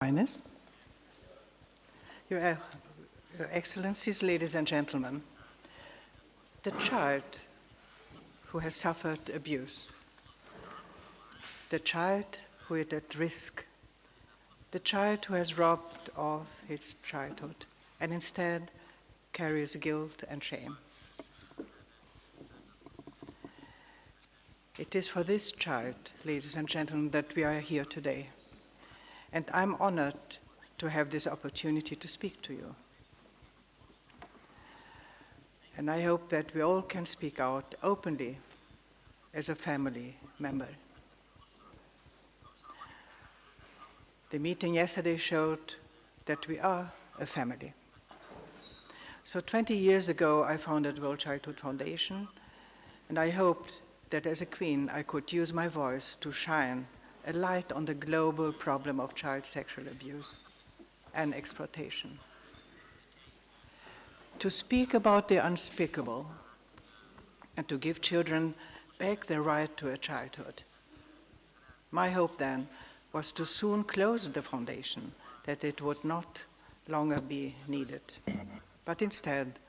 Highness, Your Excellencies, ladies and gentlemen, the child who has suffered abuse, the child who is at risk, the child who has robbed of his childhood and instead carries guilt and shame. It is for this child, ladies and gentlemen, that we are here today. And I'm honored to have this opportunity to speak to you. And I hope that we all can speak out openly as a family member. The meeting yesterday showed that we are a family. So 20 years ago, I founded World Childhood Foundation, and I hoped that as a queen, I could use my voice to shine a light on the global problem of child sexual abuse and exploitation. To speak about the unspeakable and to give children back their right to a childhood. My hope then was to soon close the foundation, that it would not longer be needed. But instead,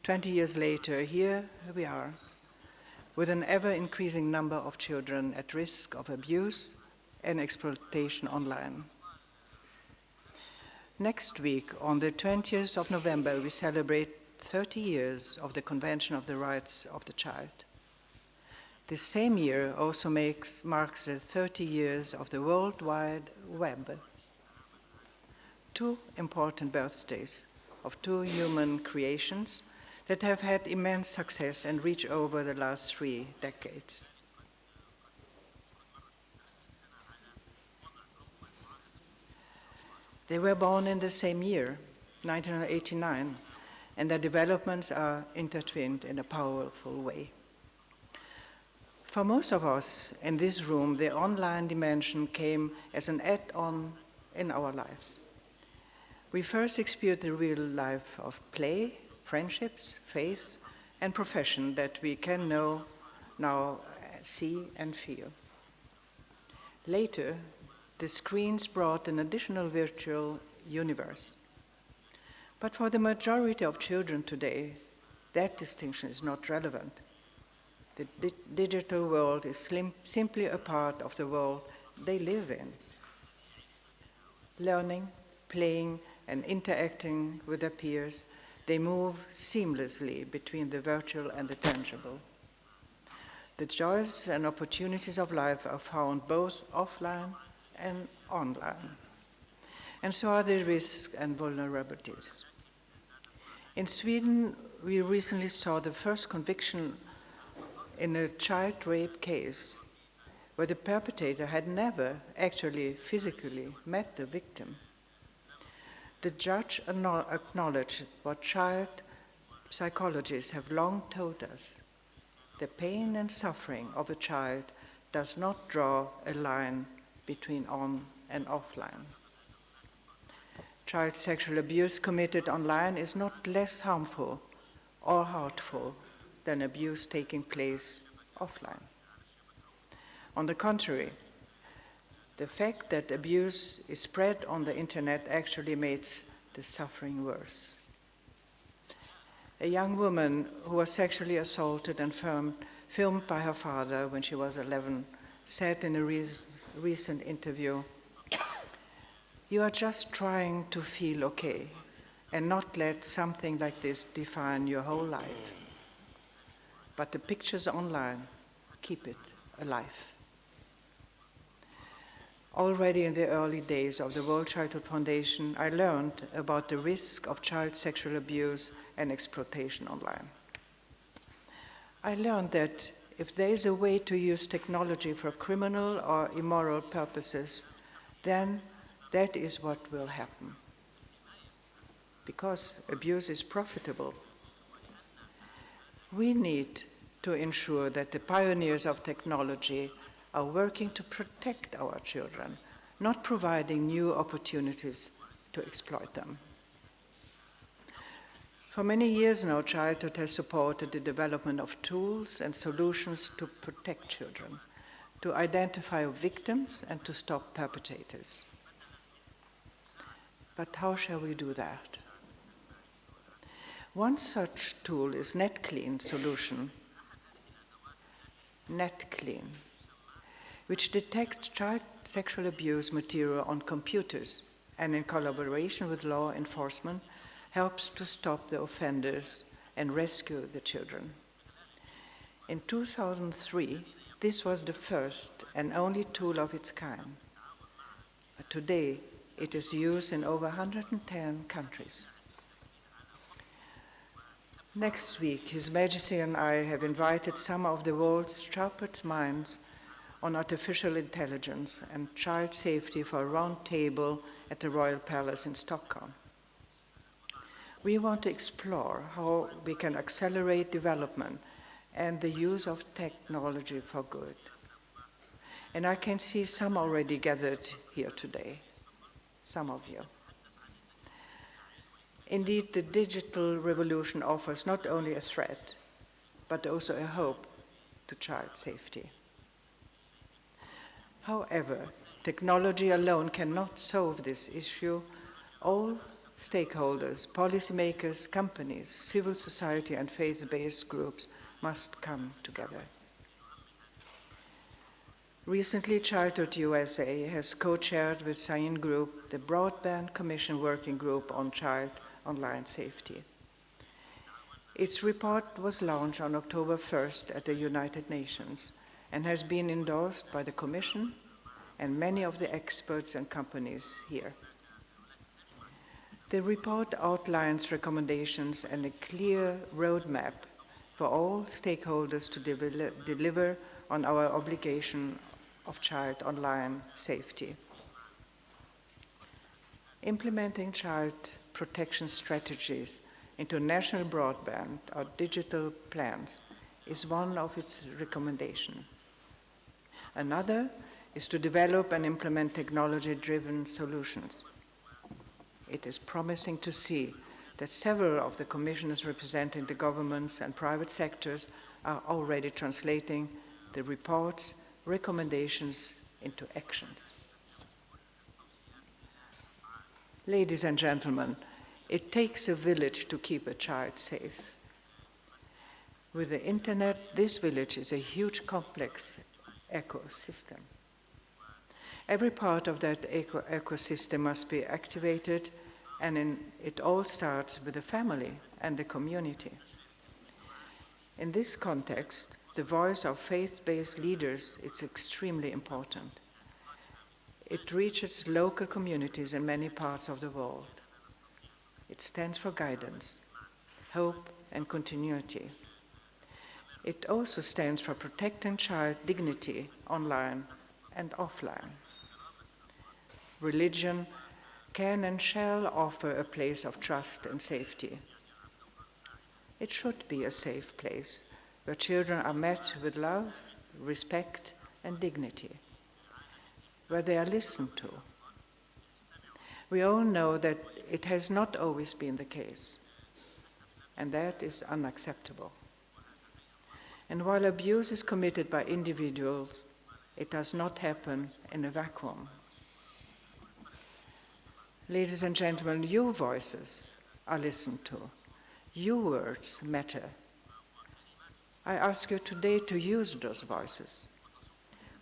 20 years later, here we are, with an ever-increasing number of children at risk of abuse and exploitation online. Next week, on the 20th of November, we celebrate 30 years of the Convention of the Rights of the Child. This same year also marks the 30 years of the World Wide Web. Two important birthdays of two human creations that have had immense success and reach over the last 3 decades. They were born in the same year, 1989, and their developments are intertwined in a powerful way. For most of us in this room, the online dimension came as an add-on in our lives. We first experienced the real life of play, friendships, faith, and profession that we can now see and feel. Later, the screens brought an additional virtual universe. But for the majority of children today, that distinction is not relevant. The digital world is simply a part of the world they live in. Learning, playing, and interacting with their peers, they move seamlessly between the virtual and the tangible. The joys and opportunities of life are found both offline and online. And so are the risks and vulnerabilities. In Sweden, we recently saw the first conviction in a child rape case where the perpetrator had never actually physically met the victim. The judge acknowledged what child psychologists have long told us. The pain and suffering of a child does not draw a line between on and offline. Child sexual abuse committed online is not less harmful or hurtful than abuse taking place offline. On the contrary, the fact that abuse is spread on the internet actually makes the suffering worse. A young woman who was sexually assaulted and filmed by her father when she was 11 said in a recent interview, "You are just trying to feel okay and not let something like this define your whole life. But the pictures online keep it alive." Already in the early days of the World Childhood Foundation, I learned about the risk of child sexual abuse and exploitation online. I learned that if there is a way to use technology for criminal or immoral purposes, then that is what will happen. Because abuse is profitable. We need to ensure that the pioneers of technology are working to protect our children, not providing new opportunities to exploit them. For many years now, Childhood has supported the development of tools and solutions to protect children, to identify victims and to stop perpetrators. But how shall we do that? One such tool is NetClean solution, NetClean, which detects child sexual abuse material on computers and in collaboration with law enforcement helps to stop the offenders and rescue the children. In 2003, this was the first and only tool of its kind. Today, it is used in over 110 countries. Next week, His Majesty and I have invited some of the world's sharpest minds on artificial intelligence and child safety for a round table at the Royal Palace in Stockholm. We want to explore how we can accelerate development and the use of technology for good. And I can see some already gathered here today, some of you. Indeed, the digital revolution offers not only a threat, but also a hope to child safety. However, technology alone cannot solve this issue. All stakeholders, policymakers, companies, civil society, and faith-based groups must come together. Recently, Childhood USA has co-chaired with Sain Group the Broadband Commission Working Group on Child Online Safety. Its report was launched on October 1st at the United Nations and has been endorsed by the Commission and many of the experts and companies here. The report outlines recommendations and a clear roadmap for all stakeholders to deliver on our obligation of child online safety. Implementing child protection strategies into national broadband or digital plans is one of its recommendations. Another is to develop and implement technology-driven solutions. It is promising to see that several of the commissioners representing the governments and private sectors are already translating the report's recommendations into actions. Ladies and gentlemen, it takes a village to keep a child safe. With the internet, this village is a huge, complex ecosystem. Every part of that ecosystem must be activated, and it all starts with the family and the community. In this context, the voice of faith-based leaders is extremely important. It reaches local communities in many parts of the world. It stands for guidance, hope, and continuity. It also stands for protecting child dignity online and offline. Religion can and shall offer a place of trust and safety. It should be a safe place where children are met with love, respect, and dignity, where they are listened to. We all know that it has not always been the case, and that is unacceptable. And while abuse is committed by individuals, it does not happen in a vacuum. Ladies and gentlemen, your voices are listened to. Your words matter. I ask you today to use those voices.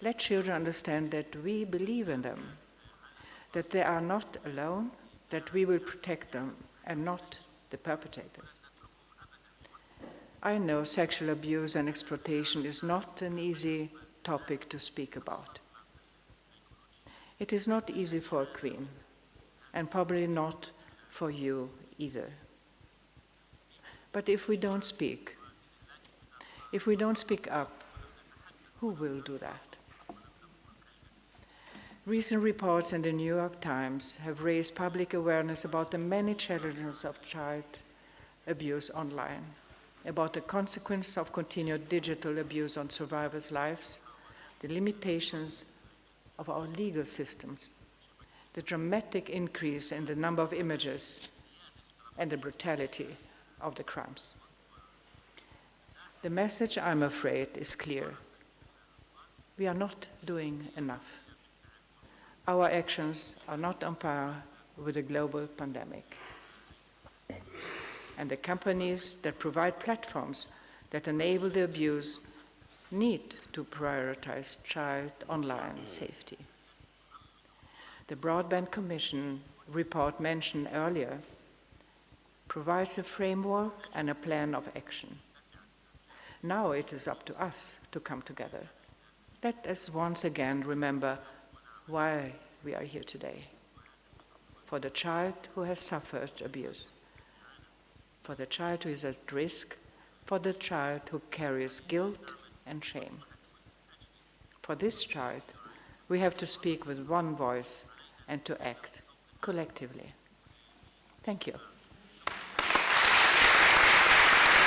Let children understand that we believe in them, that they are not alone, that we will protect them and not the perpetrators. I know sexual abuse and exploitation is not an easy topic to speak about. It is not easy for a queen, and probably not for you either. But if we don't speak up, who will do that? Recent reports in the New York Times have raised public awareness about the many challenges of child abuse online, about the consequence of continued digital abuse on survivors' lives, the limitations of our legal systems, the dramatic increase in the number of images, and the brutality of the crimes. The message, I'm afraid, is clear. We are not doing enough. Our actions are not on par with a global pandemic. And the companies that provide platforms that enable the abuse need to prioritize child online safety. The Broadband Commission report mentioned earlier provides a framework and a plan of action. Now it is up to us to come together. Let us once again remember why we are here today. For the child who has suffered abuse, for the child who is at risk, for the child who carries guilt and shame. For this child, we have to speak with one voice and to act collectively. Thank you.